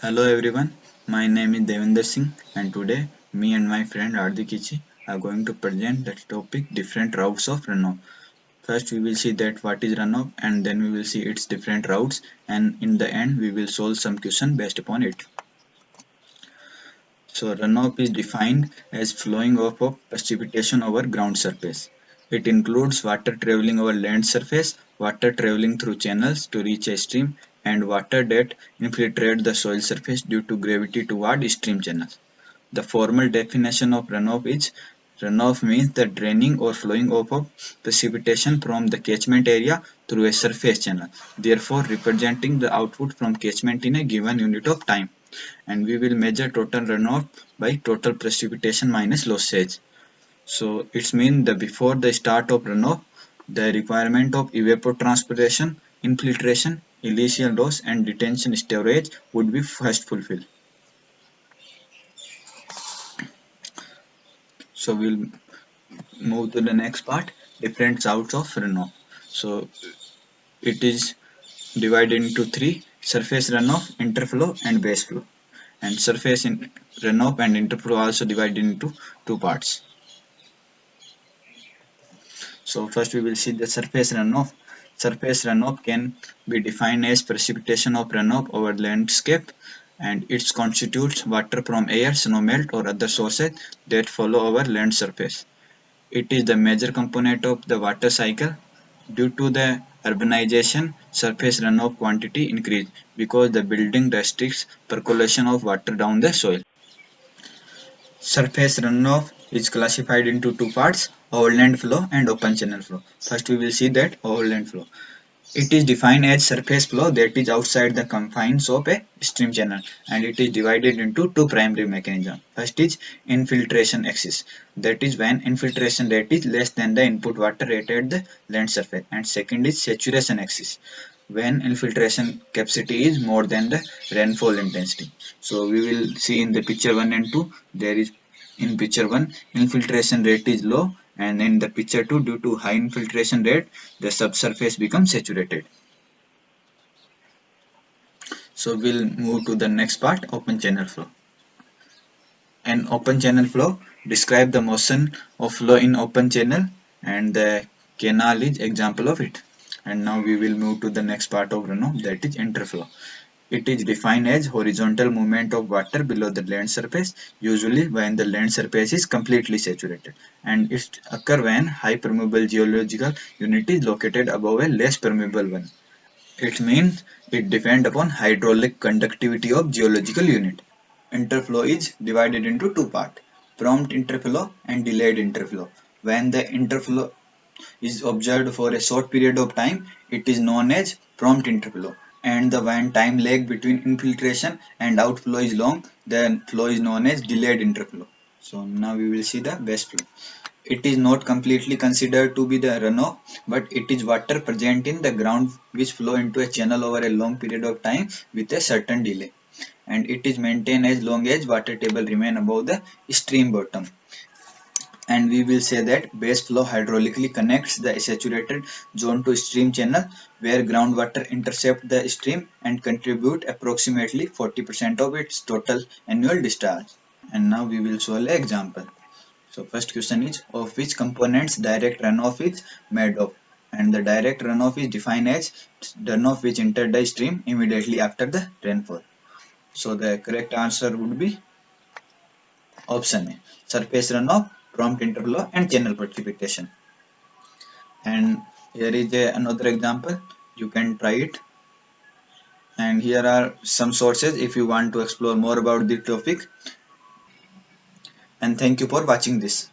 Hello everyone, my name is Devinder Singh and today me and my friend Hardik Ichi are going to present the topic different routes of runoff. First we will see that what is runoff and then we will see its different routes and in the end we will solve some question based upon it. So runoff is defined as flowing off of precipitation over ground surface. It includes water traveling over land surface, water traveling through channels to reach a stream, and water that infiltrate the soil surface due to gravity toward stream channels. The formal definition of runoff is runoff means the draining or flowing off of precipitation from the catchment area through a surface channel, therefore representing the output from catchment in a given unit of time. And we will measure total runoff by total precipitation minus lossage. So it's mean the before the start of runoff, the requirement of evapotranspiration, infiltration, initial loss and detention storage would be first fulfilled. So we'll move to the next part, different routes of runoff. So it is divided into three: surface runoff, interflow and base flow. And surface in runoff and interflow also divided into two parts. So first we will see the surface runoff. Surface runoff can be defined as precipitation of runoff over landscape, and it constitutes water from air, snowmelt or other sources that follow over land surface. It is the major component of the water cycle. Due to the urbanization, surface runoff quantity increase because the building restricts percolation of water down the soil. Surface runoff is classified into two parts, overland flow and open channel flow. First we will see that overland flow. It is defined as surface flow that is outside the confines of a stream channel, and it is divided into two primary mechanisms. First is infiltration axis, that is when infiltration rate is less than the input water rate at the land surface, and second is saturation axis, when infiltration capacity is more than the rainfall intensity. So we will see in the picture 1 and 2, there is in picture 1 infiltration rate is low, and in the picture 2 due to high infiltration rate the subsurface becomes saturated. So we'll move to the next part, open channel flow. An open channel flow describe the motion of flow in open channel, and the canal is example of it. And now we will move to the next part of runoff, that is interflow. It is defined as horizontal movement of water below the land surface, usually when the land surface is completely saturated, and it occurs when high permeable geological unit is located above a less permeable one. It means it depends upon hydraulic conductivity of geological unit. Interflow is divided into two parts, prompt interflow and delayed interflow. When the interflow is observed for a short period of time, it is known as prompt interflow. And the when time lag between infiltration and outflow is long, then flow is known as delayed interflow. So now we will see the base flow. It is not completely considered to be the runoff, but it is water present in the ground which flow into a channel over a long period of time with a certain delay, and it is maintained as long as water table remain above the stream bottom. And we will say that base flow hydraulically connects the saturated zone to stream channel where groundwater intercept the stream and contribute approximately 40% of its total annual discharge. And now we will solve an example. So first question is, of which components direct runoff is made of? And the direct runoff is defined as runoff which enter the stream immediately after the rainfall. So the correct answer would be option A, surface runoff, prompt interflow and channel precipitation. And here is another example, you can try it. And here are some sources if you want to explore more about the topic. And thank you for watching this.